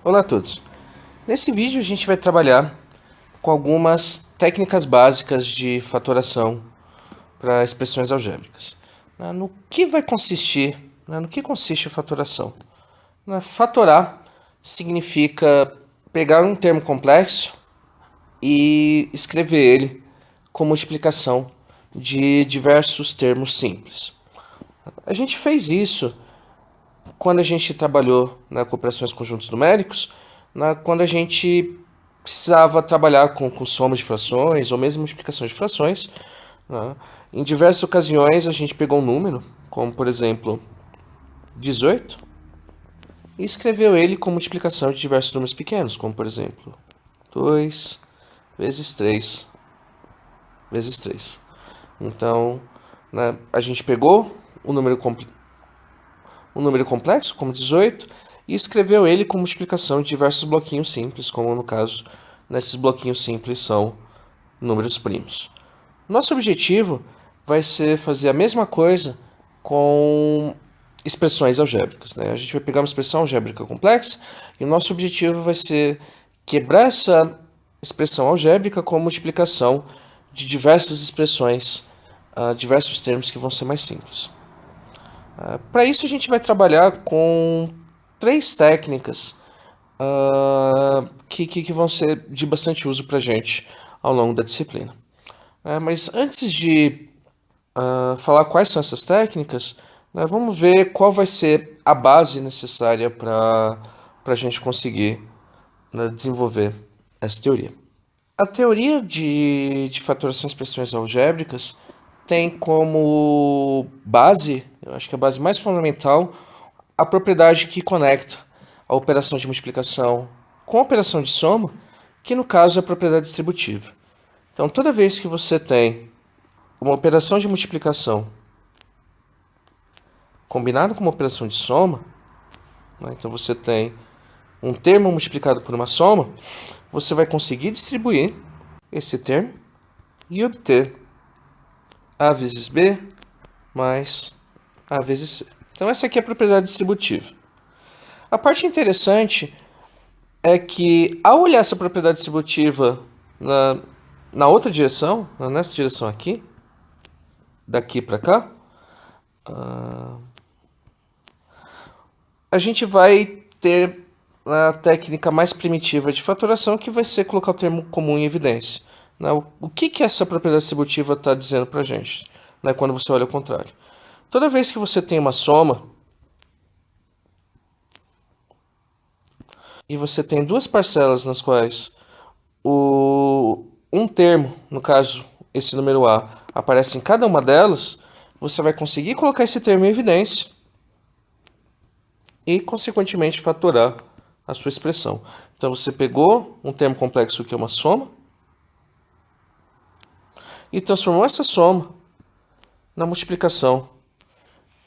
Olá a todos. Nesse vídeo a gente vai trabalhar com algumas técnicas básicas de fatoração para expressões algébricas. No que vai consistir, no que consiste a fatoração? Fatorar significa pegar um termo complexo e escrever ele com multiplicação de diversos termos simples. A gente fez isso quando a gente trabalhou com operações conjuntos numéricos, quando a gente precisava trabalhar com somas de frações ou mesmo multiplicações de frações. Em diversas ocasiões a gente pegou um número, como por exemplo 18, e escreveu ele com multiplicação de diversos números pequenos, como por exemplo 2 vezes 3 vezes 3. Então, a gente pegou um número complexo, como 18, e escreveu ele com multiplicação de diversos bloquinhos simples, como no caso, nesses bloquinhos simples são números primos. Nosso objetivo vai ser fazer a mesma coisa com expressões algébricas. A gente vai pegar uma expressão algébrica complexa e o nosso objetivo vai ser quebrar essa expressão algébrica com a multiplicação de diversas expressões, diversos termos que vão ser mais simples. Para isso a gente vai trabalhar com três técnicas que vão ser de bastante uso para a gente ao longo da disciplina. Mas antes de falar quais são essas técnicas, vamos ver qual vai ser a base necessária para a gente conseguir desenvolver essa teoria. A teoria de fatoração de expressões algébricas tem como base, eu acho que a base mais fundamental, a propriedade que conecta a operação de multiplicação com a operação de soma, que no caso é a propriedade distributiva. Então, toda vez que você tem uma operação de multiplicação combinada com uma operação de soma, então você tem um termo multiplicado por uma soma, você vai conseguir distribuir esse termo e obter A vezes B mais A vezes C. Então essa aqui é a propriedade distributiva. A parte interessante é que ao olhar essa propriedade distributiva na outra direção, nessa direção aqui, daqui para cá, a gente vai ter a técnica mais primitiva de fatoração, que vai ser colocar o termo comum em evidência. O que essa propriedade distributiva está dizendo para a gente, quando você olha ao contrário? Toda vez que você tem uma soma e você tem duas parcelas nas quais um termo, no caso esse número A, aparece em cada uma delas, você vai conseguir colocar esse termo em evidência e, consequentemente, fatorar a sua expressão. Então você pegou um termo complexo que é uma soma e transformou essa soma na multiplicação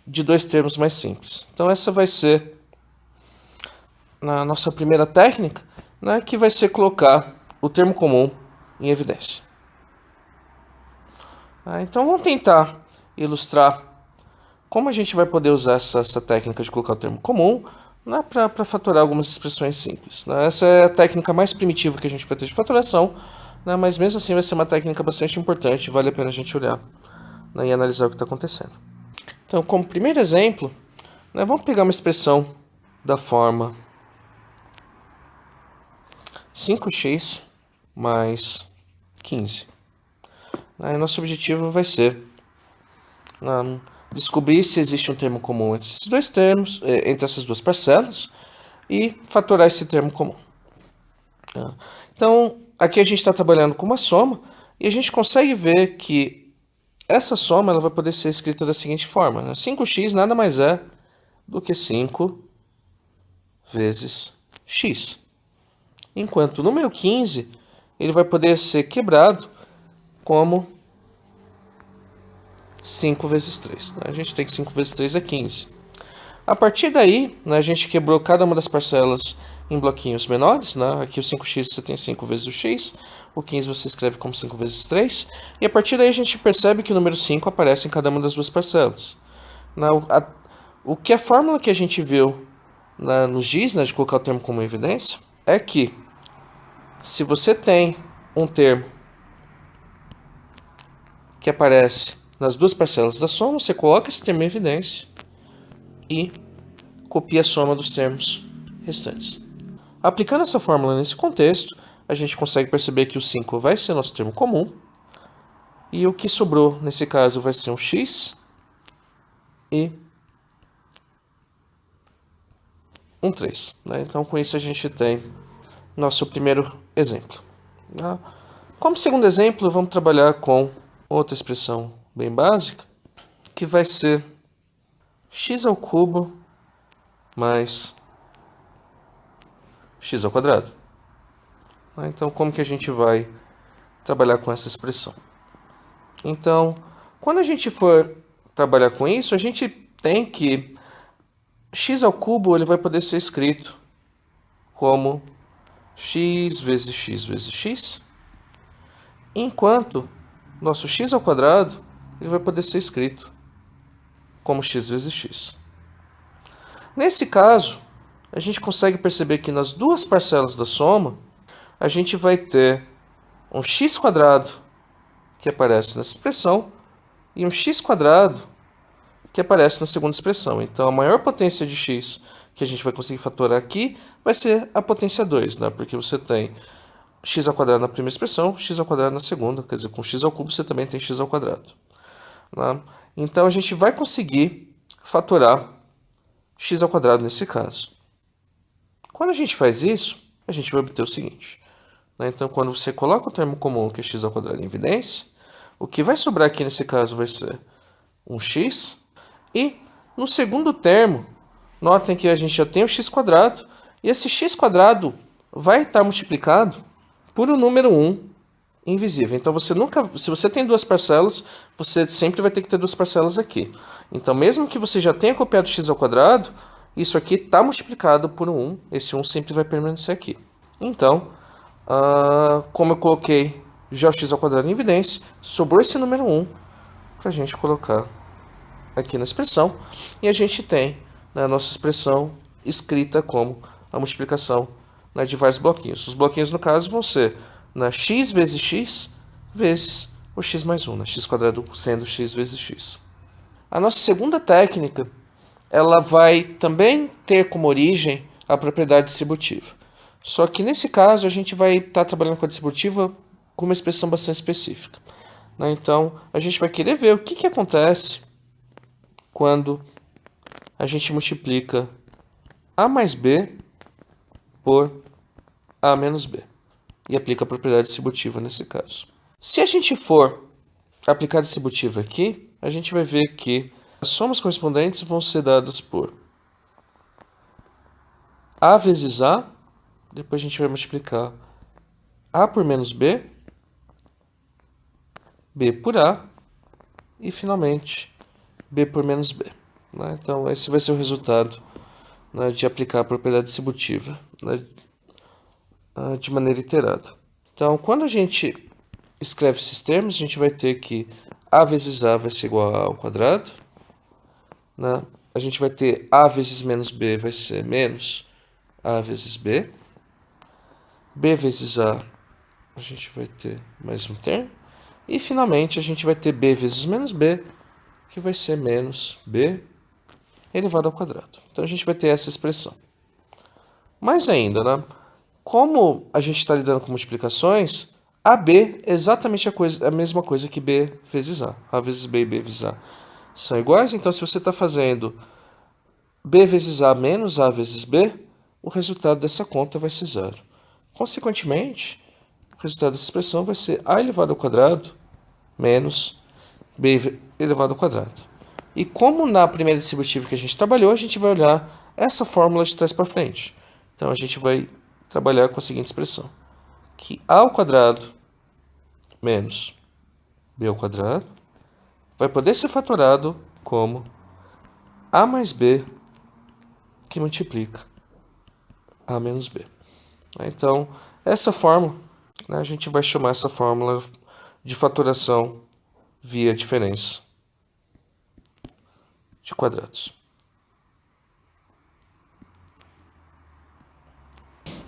de dois termos mais simples. Então essa vai ser a nossa primeira técnica, que vai ser colocar o termo comum em evidência. Então vamos tentar ilustrar como a gente vai poder usar essa técnica de colocar o termo comum para fatorar algumas expressões simples. Essa é a técnica mais primitiva que a gente vai ter de fatoração, mas mesmo assim vai ser uma técnica bastante importante, vale a pena a gente olhar e analisar o que está acontecendo. Então, como primeiro exemplo, vamos pegar uma expressão da forma 5x mais 15. Nosso objetivo vai ser descobrir se existe um termo comum entre esses dois termos, entre essas duas parcelas, e fatorar esse termo comum. Então, aqui a gente está trabalhando com uma soma, e a gente consegue ver que essa soma ela vai poder ser escrita da seguinte forma. 5x nada mais é do que 5 vezes x. Enquanto o número 15 ele vai poder ser quebrado como 5 vezes 3. A gente tem que 5 vezes 3 é 15. A partir daí, a gente quebrou cada uma das parcelas em bloquinhos menores. Aqui o 5x você tem 5 vezes o x, o 15 você escreve como 5 vezes 3, e a partir daí a gente percebe que o número 5 aparece em cada uma das duas parcelas. A fórmula que a gente viu nos diz, né, de colocar o termo como evidência, é que se você tem um termo que aparece nas duas parcelas da soma, você coloca esse termo em evidência e copia a soma dos termos restantes. Aplicando essa fórmula nesse contexto, a gente consegue perceber que o 5 vai ser nosso termo comum e o que sobrou nesse caso vai ser um x e um 3. Né? Então, com isso, a gente tem nosso primeiro exemplo. Né? Como segundo exemplo, vamos trabalhar com outra expressão bem básica, que vai ser x ao cubo mais x ao quadrado. Então, como que a gente vai trabalhar com essa expressão? Então, quando a gente for trabalhar com isso, a gente tem que x ao cubo ele vai poder ser escrito como x vezes x vezes x, enquanto nosso x ao quadrado ele vai poder ser escrito como x vezes x. Nesse caso, a gente consegue perceber que nas duas parcelas da soma, a gente vai ter um x quadrado que aparece nessa expressão e um x quadrado que aparece na segunda expressão. Então, a maior potência de x que a gente vai conseguir fatorar aqui vai ser a potência 2, né? Porque você tem x ao quadrado na primeira expressão, x ao quadrado na segunda, quer dizer, com x ao cubo você também tem x ao quadrado. Né? Então, a gente vai conseguir fatorar x ao quadrado nesse caso. Quando a gente faz isso, a gente vai obter o seguinte. Né? Então, quando você coloca o termo comum, que é x ao quadrado em evidência, o que vai sobrar aqui nesse caso vai ser um x. E no segundo termo, notem que a gente já tem o x quadrado, e esse x quadrado vai estar multiplicado por um número 1 invisível. Então, você nunca, se você tem duas parcelas, você sempre vai ter que ter duas parcelas aqui. Então, mesmo que você já tenha copiado x ao quadrado, isso aqui está multiplicado por um 1. Esse 1 sempre vai permanecer aqui. Então, como eu coloquei já o x ao quadrado em evidência, sobrou esse número 1 para a gente colocar aqui na expressão. E a gente tem, né, a nossa expressão escrita como a multiplicação, né, de vários bloquinhos. Os bloquinhos, no caso, vão ser, né, x vezes x vezes o x mais 1, né, x quadrado sendo x vezes x. A nossa segunda técnica, ela vai também ter como origem a propriedade distributiva. Só que nesse caso a gente vai estar trabalhando com a distributiva com uma expressão bastante específica. Né? Então a gente vai querer ver o que acontece quando a gente multiplica a mais b por a menos b e aplica a propriedade distributiva nesse caso. Se a gente for aplicar a distributiva aqui, a gente vai ver que as somas correspondentes vão ser dadas por a vezes a, depois a gente vai multiplicar a por menos b, b por a e finalmente b por menos b. Né? Então esse vai ser o resultado, né, de aplicar a propriedade distributiva, né, de maneira iterada. Então quando a gente escreve esses termos, a gente vai ter que a vezes a vai ser igual a ao quadrado, né? A gente vai ter a vezes menos b vai ser menos a vezes b, b vezes a gente vai ter mais um termo, e finalmente a gente vai ter b vezes menos b, que vai ser menos b elevado ao quadrado. Então a gente vai ter essa expressão. Mais ainda, né? Como a gente está lidando com multiplicações, AB é exatamente a mesma coisa que B vezes A vezes B e B vezes A são iguais, então se você está fazendo B vezes A menos A vezes B, o resultado dessa conta vai ser zero. Consequentemente, o resultado dessa expressão vai ser A elevado ao quadrado menos B elevado ao quadrado. E como na primeira distributiva que a gente trabalhou, a gente vai olhar essa fórmula de trás para frente. Então a gente vai trabalhar com a seguinte expressão, que A ao quadrado menos B ao quadrado vai poder ser fatorado como A mais B que multiplica A menos B. Então, essa fórmula, né, a gente vai chamar essa fórmula de fatoração via diferença de quadrados.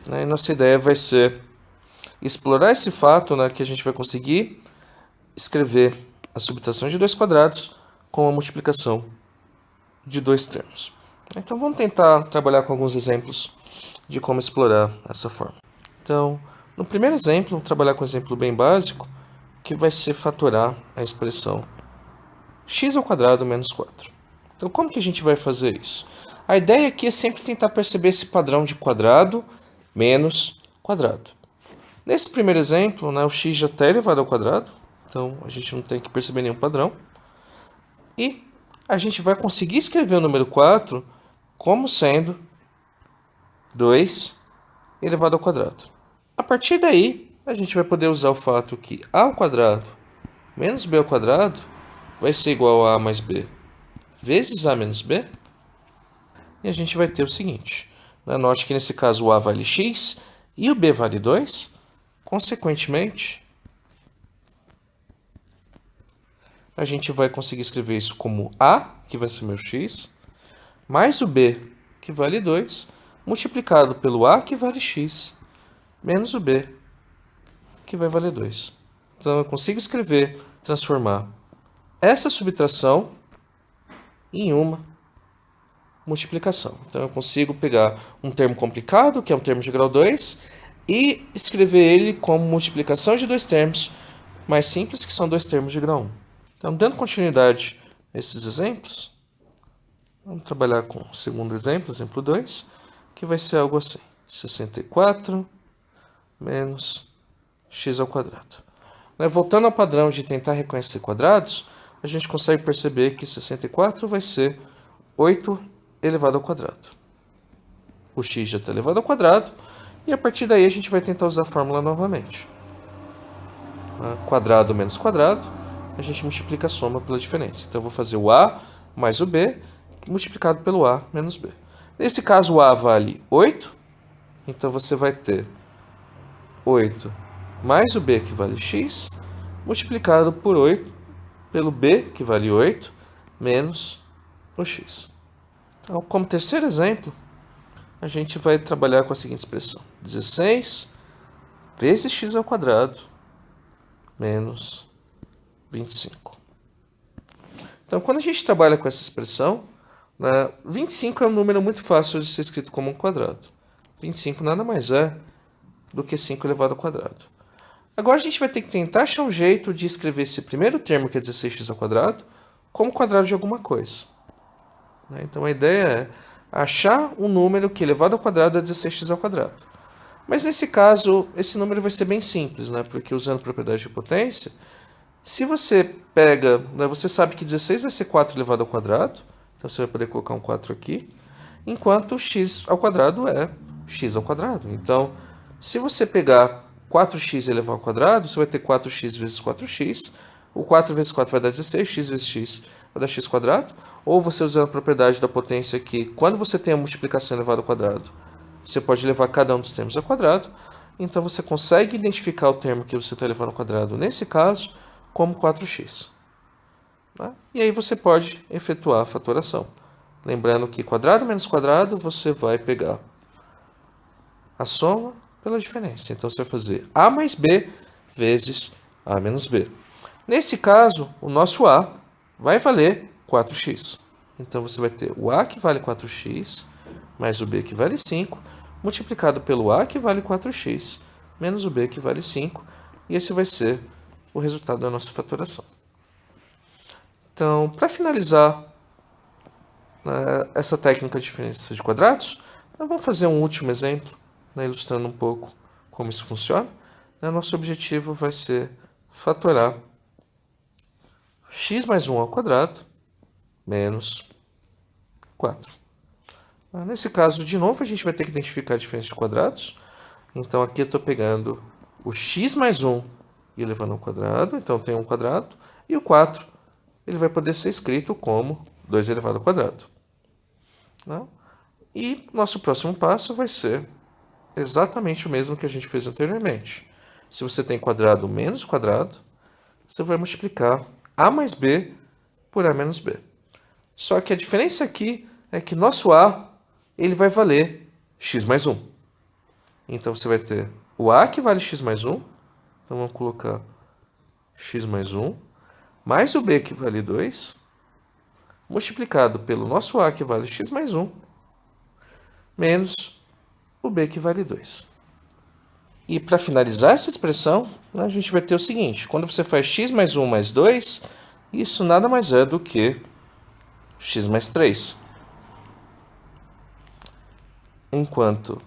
né? E nossa ideia vai ser explorar esse fato, né, que a gente vai conseguir escrever a subtração de dois quadrados com a multiplicação de dois termos. Então vamos tentar trabalhar com alguns exemplos de como explorar essa forma. Então, no primeiro exemplo, vamos trabalhar com um exemplo bem básico, que vai ser fatorar a expressão x ao quadrado menos 4. Então, como que a gente vai fazer isso? A ideia aqui é sempre tentar perceber esse padrão de quadrado menos quadrado. Nesse primeiro exemplo, né, o x já está elevado ao quadrado, então a gente não tem que perceber nenhum padrão. E a gente vai conseguir escrever o número 4 como sendo 2 elevado ao quadrado. A partir daí, a gente vai poder usar o fato que a ao quadrado menos b ao quadrado vai ser igual a mais b vezes a menos b. E a gente vai ter o seguinte. Note que nesse caso o a vale x e o b vale 2. Consequentemente, a gente vai conseguir escrever isso como a, que vai ser meu x, mais o b, que vale 2, multiplicado pelo a, que vale x, menos o b, que vai valer 2. Então, eu consigo escrever, transformar essa subtração em uma multiplicação. Então, eu consigo pegar um termo complicado, que é um termo de grau 2, e escrever ele como multiplicação de dois termos mais simples, que são dois termos de grau 1. Então, dando continuidade a esses exemplos, vamos trabalhar com o segundo exemplo, exemplo 2, que vai ser algo assim. 64 menos x ao quadrado. Voltando ao padrão de tentar reconhecer quadrados, a gente consegue perceber que 64 vai ser 8 elevado ao quadrado. O x já está elevado ao quadrado, e a partir daí a gente vai tentar usar a fórmula novamente. Quadrado menos quadrado, a gente multiplica a soma pela diferença. Então eu vou fazer o a mais o b multiplicado pelo a menos b. Nesse caso o a vale 8, então você vai ter 8 mais o b que vale x, multiplicado por 8 pelo b que vale 8, menos o x. Então, como terceiro exemplo, a gente vai trabalhar com a seguinte expressão. 16 vezes x ao quadrado menos 25. Então, quando a gente trabalha com essa expressão, 25 é um número muito fácil de ser escrito como um quadrado. 25 nada mais é do que 5 elevado ao quadrado. Agora a gente vai ter que tentar achar um jeito de escrever esse primeiro termo, que é 16x ao quadrado, como quadrado de alguma coisa. Então a ideia é achar um número que elevado ao quadrado é 16x ao quadrado. Mas nesse caso, esse número vai ser bem simples, porque usando propriedade de potência, se você pega, você sabe que 16 vai ser 4 elevado ao quadrado, então você vai poder colocar um 4 aqui, enquanto x ao quadrado é x ao quadrado. Então, se você pegar 4x elevado ao quadrado, você vai ter 4x vezes 4x, o 4 vezes 4 vai dar 16, x vezes x vai dar x quadrado, ou você usando a propriedade da potência que, quando você tem a multiplicação elevada ao quadrado, você pode levar cada um dos termos ao quadrado, então você consegue identificar o termo que você está levando ao quadrado, nesse caso, como 4x. E aí você pode efetuar a fatoração. Lembrando que quadrado menos quadrado, você vai pegar a soma pela diferença. Então você vai fazer a mais b vezes a menos b. Nesse caso, o nosso a vai valer 4x. Então você vai ter o a que vale 4x, mais o b que vale 5, multiplicado pelo a que vale 4x, menos o b que vale 5, e esse vai ser o resultado da nossa fatoração. Então, para finalizar essa técnica de diferença de quadrados, nós vamos fazer um último exemplo, ilustrando um pouco como isso funciona. Nosso objetivo vai ser fatorar x mais 1 ao quadrado menos 4. Nesse caso, de novo, a gente vai ter que identificar a diferença de quadrados. Então, aqui eu estou pegando o x mais 1 e elevando ao quadrado. Então, tem um quadrado. E o 4, ele vai poder ser escrito como 2 elevado ao quadrado. E nosso próximo passo vai ser exatamente o mesmo que a gente fez anteriormente. Se você tem quadrado menos quadrado, você vai multiplicar a mais b por a menos b. Só que a diferença aqui é que nosso a ele vai valer x mais 1. Então você vai ter o A que vale x mais 1. Então vamos colocar x mais 1. Mais o B que vale 2. Multiplicado pelo nosso A que vale x mais 1. Menos o B que vale 2. E para finalizar essa expressão, a gente vai ter o seguinte. Quando você faz x mais 1 mais 2, isso nada mais é do que x mais 3. Enquanto,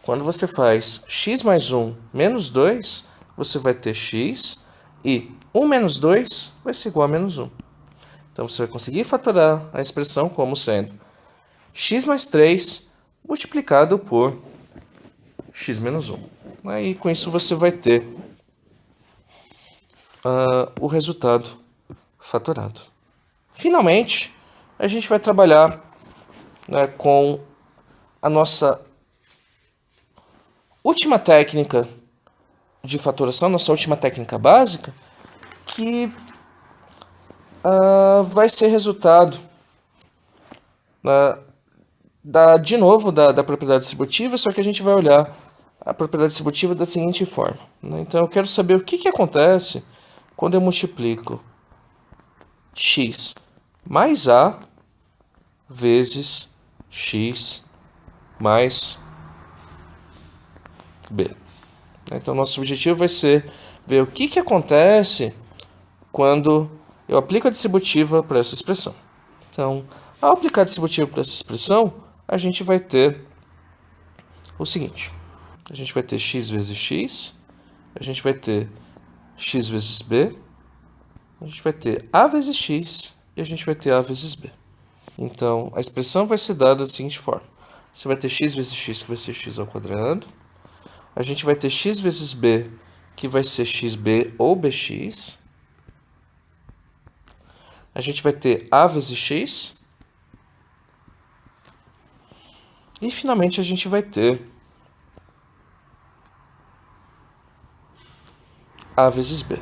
quando você faz x mais 1 menos 2, você vai ter x e 1 menos 2 vai ser igual a menos 1. Então, você vai conseguir fatorar a expressão como sendo x mais 3 multiplicado por x menos 1. Aí, com isso, você vai ter o resultado fatorado. Finalmente, a gente vai trabalhar, né, com a nossa última técnica de fatoração, nossa última técnica básica, que vai ser resultado de novo da propriedade distributiva, só que a gente vai olhar a propriedade distributiva da seguinte forma, né? Então eu quero saber o que acontece quando eu multiplico x mais a vezes x mais b. Então nosso objetivo vai ser ver o que acontece quando eu aplico a distributiva para essa expressão. Então, ao aplicar a distributiva para essa expressão, a gente vai ter o seguinte. A gente vai ter x vezes x, a gente vai ter x vezes b, a gente vai ter a vezes x e a gente vai ter a vezes b. Então, a expressão vai ser dada da seguinte forma. Você vai ter x vezes x, que vai ser x ao quadrado. A gente vai ter x vezes b, que vai ser xb ou bx. A gente vai ter a vezes x. E, finalmente, a gente vai ter a vezes b.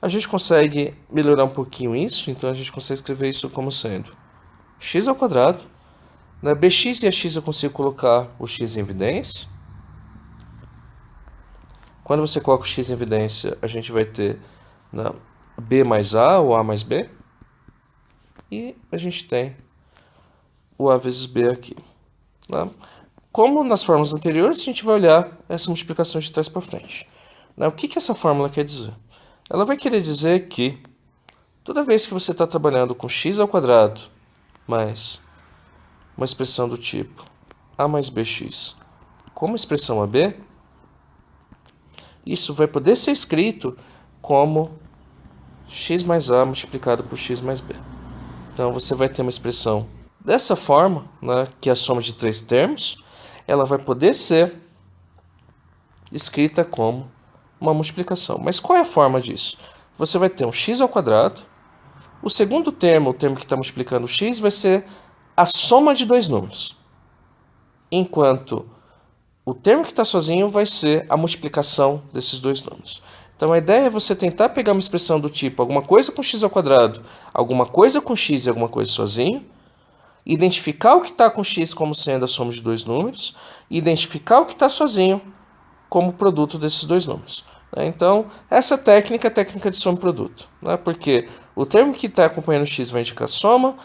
A gente consegue melhorar um pouquinho isso, então a gente consegue escrever isso como sendo x ao quadrado. Na bx e ax eu consigo colocar o x em evidência. Quando você coloca o x em evidência, a gente vai ter b mais a ou a mais b. E a gente tem o a vezes b aqui. Tá? Como nas fórmulas anteriores, a gente vai olhar essa multiplicação de trás para frente. O que essa fórmula quer dizer? Ela vai querer dizer que toda vez que você está trabalhando com x ao quadrado mais uma expressão do tipo a mais bx como expressão AB, isso vai poder ser escrito como x mais a multiplicado por x mais b. Então você vai ter uma expressão dessa forma, né, que é a soma de três termos. Ela vai poder ser escrita como uma multiplicação. Mas qual é a forma disso? Você vai ter um x ao quadrado. O segundo termo, o termo que está multiplicando o x, vai ser a soma de dois números. Enquanto o termo que está sozinho vai ser a multiplicação desses dois números. Então a ideia é você tentar pegar uma expressão do tipo alguma coisa com x ao quadrado, alguma coisa com x e alguma coisa sozinho, identificar o que está com x como sendo a soma de dois números, e identificar o que está sozinho como produto desses dois números. Então, essa técnica é a técnica de soma e produto, porque o termo que está acompanhando x vai indicar soma,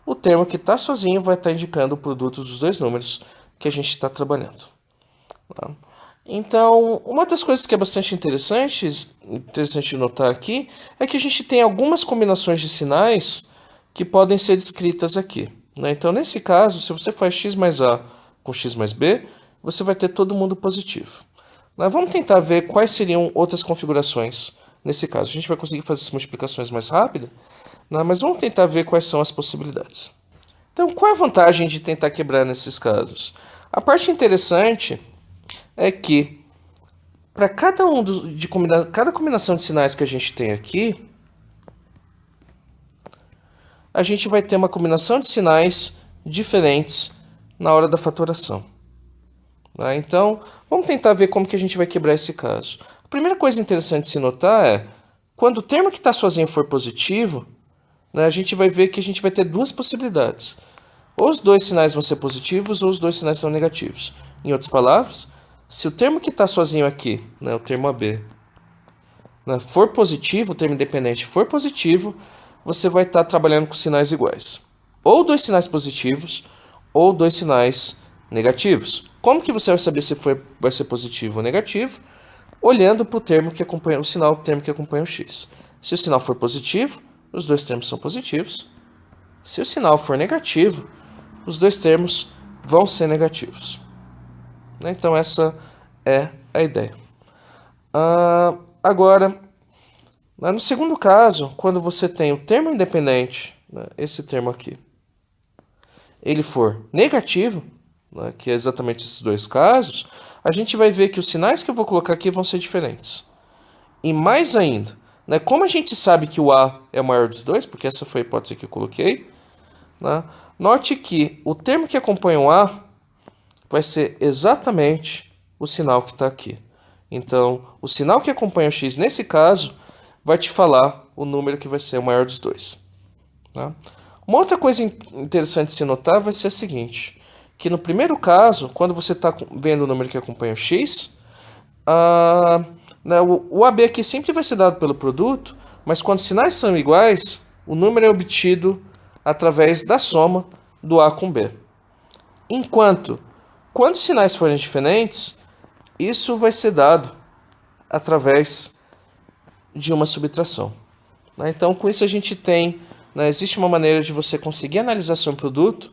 o termo que está sozinho vai estar indicando o produto dos dois números que a gente está trabalhando. Então, uma das coisas que é bastante interessante de notar aqui, é que a gente tem algumas combinações de sinais que podem ser descritas aqui. Então, nesse caso, se você faz x mais a com x mais b, você vai ter todo mundo positivo. Vamos tentar ver quais seriam outras configurações nesse caso. A gente vai conseguir fazer essas multiplicações mais rápido, mas vamos tentar ver quais são as possibilidades. Então, qual é a vantagem de tentar quebrar nesses casos? A parte interessante é que, para cada cada combinação de sinais que a gente tem aqui, a gente vai ter uma combinação de sinais diferentes na hora da fatoração. Então, vamos tentar ver como que a gente vai quebrar esse caso. A primeira coisa interessante de se notar é, quando o termo que está sozinho for positivo, a gente vai ver que a gente vai ter duas possibilidades. Ou os dois sinais vão ser positivos, ou os dois sinais são negativos. Em outras palavras, se o termo que está sozinho aqui, né, o termo AB, né, for positivo, o termo independente for positivo, você vai estar trabalhando com sinais iguais. Ou dois sinais positivos, ou dois sinais negativos. Como que você vai saber se vai ser positivo ou negativo? Olhando para o termo que acompanha o sinal, o termo que acompanha o x. Se o sinal for positivo, os dois termos são positivos. Se o sinal for negativo, os dois termos vão ser negativos. Então essa é a ideia. Agora, no segundo caso, quando você tem o termo independente, esse termo aqui, ele for negativo, que é exatamente esses dois casos, a gente vai ver que os sinais que eu vou colocar aqui vão ser diferentes. E mais ainda, como a gente sabe que o A é o maior dos dois, porque essa foi a hipótese que eu coloquei, note que o termo que acompanha o A vai ser exatamente o sinal que está aqui. Então, o sinal que acompanha o x, nesse caso, vai te falar o número que vai ser o maior dos dois. Uma outra coisa interessante de se notar vai ser a seguinte, que no primeiro caso, quando você está vendo o número que acompanha o x, o AB aqui sempre vai ser dado pelo produto, mas quando os sinais são iguais, o número é obtido através da soma do A com B. Enquanto, quando os sinais forem diferentes, isso vai ser dado através de uma subtração. Então, com isso a gente tem, existe uma maneira de você conseguir analisar seu produto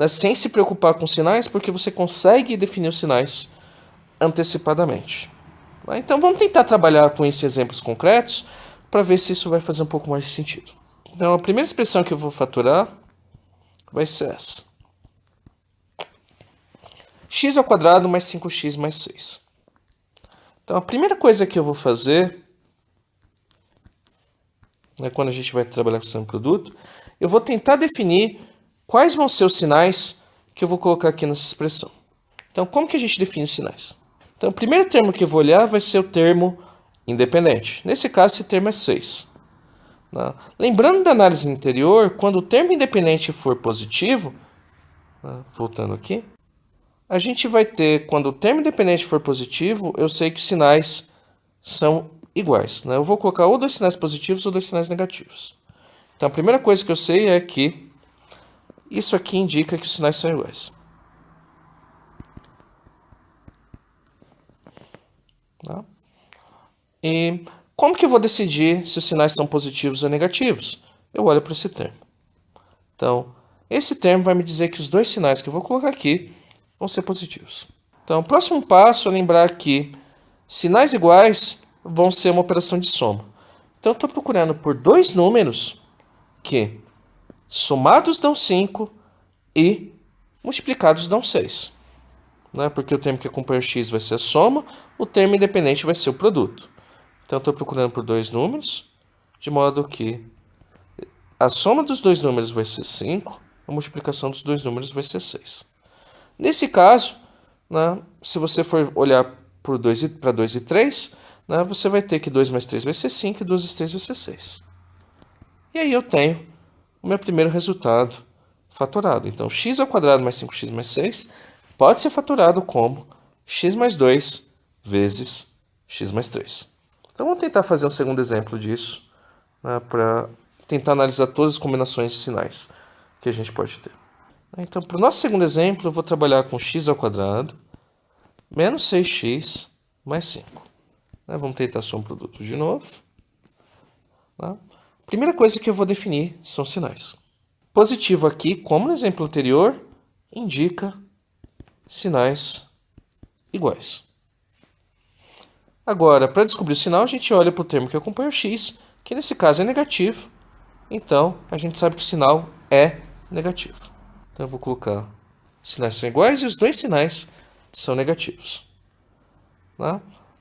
sem se preocupar com sinais, porque você consegue definir os sinais antecipadamente. Então, vamos tentar trabalhar com isso em exemplos concretos para ver se isso vai fazer um pouco mais de sentido. Então, a primeira expressão que eu vou fatorar vai ser essa. X ao quadrado mais 5x mais 6. Então, a primeira coisa que eu vou fazer, quando a gente vai trabalhar com esse produto, eu vou tentar definir quais vão ser os sinais que eu vou colocar aqui nessa expressão. Então, como que a gente define os sinais? Então, o primeiro termo que eu vou olhar vai ser o termo independente. Nesse caso, esse termo é 6. Lembrando da análise anterior, quando o termo independente for positivo, voltando aqui, a gente vai ter, quando o termo independente for positivo, eu sei que os sinais são iguais. Eu vou colocar ou dois sinais positivos ou dois sinais negativos. Então, a primeira coisa que eu sei é que isso aqui indica que os sinais são iguais. E como que eu vou decidir se os sinais são positivos ou negativos? Eu olho para esse termo. Então, esse termo vai me dizer que os dois sinais que eu vou colocar aqui vão ser positivos. Então, o próximo passo é lembrar que sinais iguais vão ser uma operação de soma. Então, eu estou procurando por dois números que somados dão 5 e multiplicados dão 6. Porque o termo que acompanha o x vai ser a soma, o termo independente vai ser o produto. Então, eu estou procurando por dois números, de modo que a soma dos dois números vai ser 5, a multiplicação dos dois números vai ser 6. Nesse caso, se você for olhar para 2 e 3, você vai ter que 2 mais 3 vai ser 5 e 2 vezes 3 vai ser 6. E aí eu tenho o meu primeiro resultado fatorado. Então, x ao quadrado mais 5x mais 6 pode ser fatorado como x mais 2 vezes x mais 3. Então, vamos tentar fazer um segundo exemplo disso, para tentar analisar todas as combinações de sinais que a gente pode ter. Então, para o nosso segundo exemplo, eu vou trabalhar com x ao quadrado menos 6x mais 5. Vamos tentar só um produto de novo. A primeira coisa que eu vou definir são sinais. Positivo aqui, como no exemplo anterior, indica sinais iguais. Agora, para descobrir o sinal, a gente olha para o termo que acompanha o x, que nesse caso é negativo. Então, a gente sabe que o sinal é negativo. Então, eu vou colocar os sinais são iguais e os dois sinais são negativos.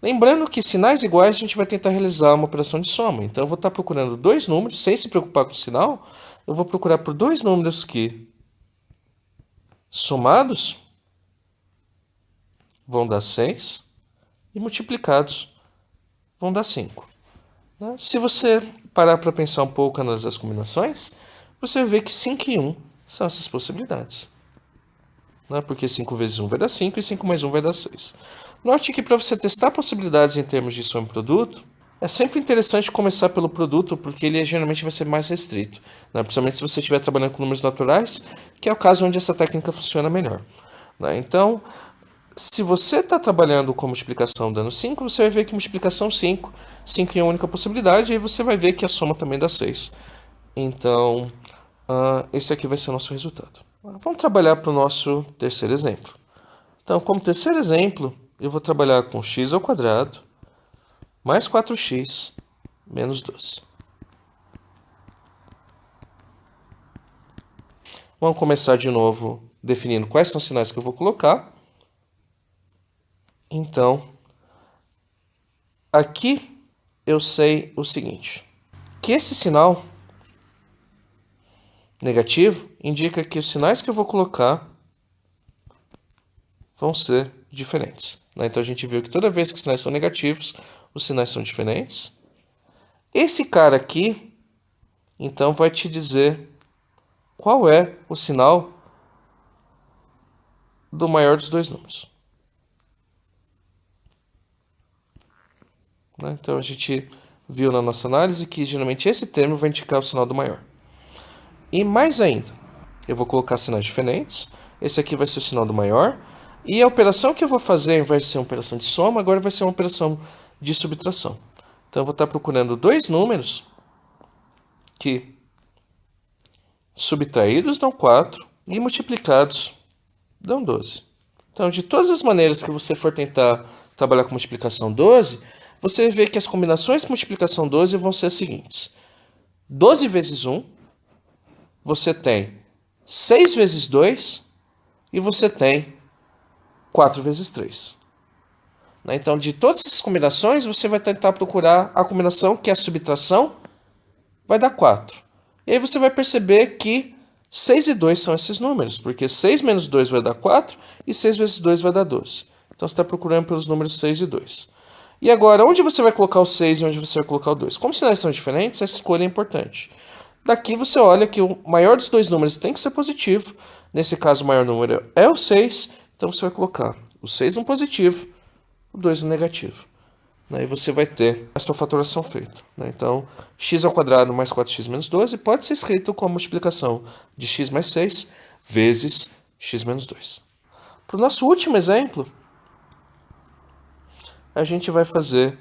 Lembrando que sinais iguais a gente vai tentar realizar uma operação de soma. Então, eu vou estar procurando dois números, sem se preocupar com o sinal. Eu vou procurar por dois números que, somados, vão dar 6 e multiplicados vão dar 5. Se você parar para pensar um pouco nas combinações, você vai ver que 5 e 1 são essas possibilidades. Porque 5 vezes 1 vai dar 5 e 5 mais 1 vai dar 6. Note que para você testar possibilidades em termos de soma e produto, é sempre interessante começar pelo produto, porque ele geralmente vai ser mais restrito, né? Principalmente se você estiver trabalhando com números naturais, que é o caso onde essa técnica funciona melhor, né? Então, se você está trabalhando com multiplicação dando 5, você vai ver que multiplicação 5, 5 é a única possibilidade, e aí você vai ver que a soma também dá 6. Então, esse aqui vai ser o nosso resultado. Vamos trabalhar para o nosso terceiro exemplo. Então, como terceiro exemplo, eu vou trabalhar com x ao quadrado mais 4x menos 12. Vamos começar de novo definindo quais são os sinais que eu vou colocar. Então, aqui eu sei o seguinte, que esse sinal negativo indica que os sinais que eu vou colocar vão ser diferentes, né? Então a gente viu que toda vez que os sinais são negativos, os sinais são diferentes. Esse cara aqui, então, vai te dizer qual é o sinal do maior dos dois números, né? Então a gente viu na nossa análise que geralmente esse termo vai indicar o sinal do maior. E mais ainda, eu vou colocar sinais diferentes. Esse aqui vai ser o sinal do maior. E a operação que eu vou fazer, ao invés de ser uma operação de soma, agora vai ser uma operação de subtração. Então eu vou estar procurando dois números que subtraídos dão 4 e multiplicados dão 12. Então, de todas as maneiras que você for tentar trabalhar com multiplicação 12, você vai ver que as combinações de multiplicação 12 vão ser as seguintes. 12 vezes 1, você tem 6 vezes 2 e você tem 4 vezes 3. Então, de todas essas combinações, você vai tentar procurar a combinação que é a subtração, vai dar 4. E aí você vai perceber que 6 e 2 são esses números, porque 6 menos 2 vai dar 4 e 6 vezes 2 vai dar 12. Então, você está procurando pelos números 6 e 2. E agora, onde você vai colocar o 6 e onde você vai colocar o 2? Como sinais são diferentes, essa escolha é importante. Daqui você olha que o maior dos dois números tem que ser positivo. Nesse caso, o maior número é o 6. Então, você vai colocar o 6 no positivo, o 2 no negativo. E você vai ter a sua fatoração feita. Então, x ao quadrado mais 4x menos 12 pode ser escrito como multiplicação de x mais 6 vezes x menos 2. Para o nosso último exemplo, a gente vai fazer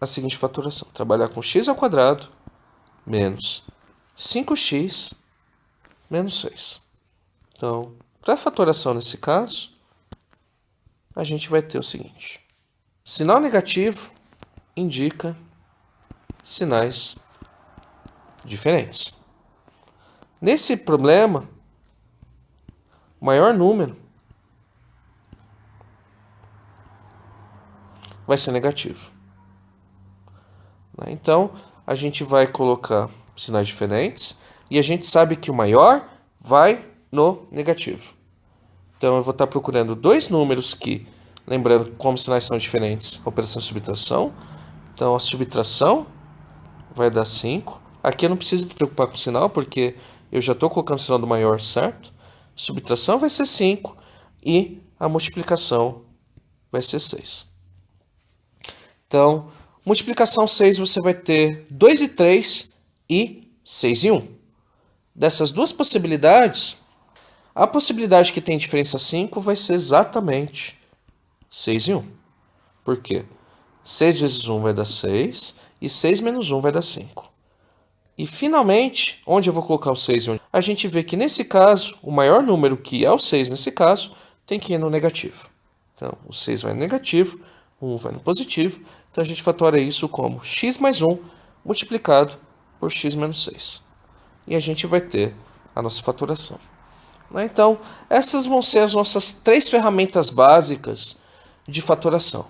a seguinte fatoração. Trabalhar com x ao quadrado menos 5x menos 6. Então, para a fatoração nesse caso, a gente vai ter o seguinte. Sinal negativo indica sinais diferentes. Nesse problema, o maior número vai ser negativo. Então, a gente vai colocar sinais diferentes e a gente sabe que o maior vai no negativo. Então, eu vou estar procurando dois números que, lembrando como os sinais são diferentes, a operação de subtração. Então, a subtração vai dar 5. Aqui eu não preciso me preocupar com o sinal, porque eu já estou colocando o sinal do maior, certo? Subtração vai ser 5 e a multiplicação vai ser 6. Então, multiplicação 6 você vai ter 2 e 3 e 6 e 1. Dessas duas possibilidades, a possibilidade que tem diferença 5 vai ser exatamente 6 e 1. Por quê? 6 vezes 1 vai dar 6 e 6 menos 1 vai dar 5. E finalmente, onde eu vou colocar o 6 e 1? A gente vê que nesse caso, o maior número que é o 6 nesse caso, tem que ir no negativo. Então, o 6 vai no negativo, o 1 vai no positivo. Então, a gente fatora isso como x mais 1 multiplicado por x menos 6. E a gente vai ter a nossa fatoração. Então, essas vão ser as nossas 3 ferramentas básicas de fatoração.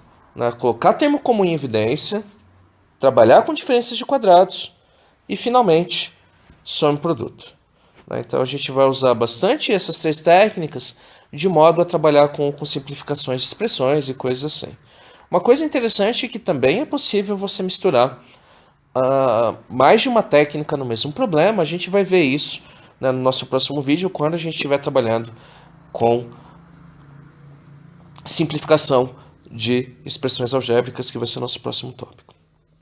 Colocar termo comum em evidência, trabalhar com diferenças de quadrados e, finalmente, soma e produto. Então, a gente vai usar bastante essas 3 técnicas de modo a trabalhar com simplificações de expressões e coisas assim. Uma coisa interessante é que também é possível você misturar mais de uma técnica no mesmo problema. A gente vai ver isso no nosso próximo vídeo, quando a gente estiver trabalhando com simplificação de expressões algébricas, que vai ser o nosso próximo tópico.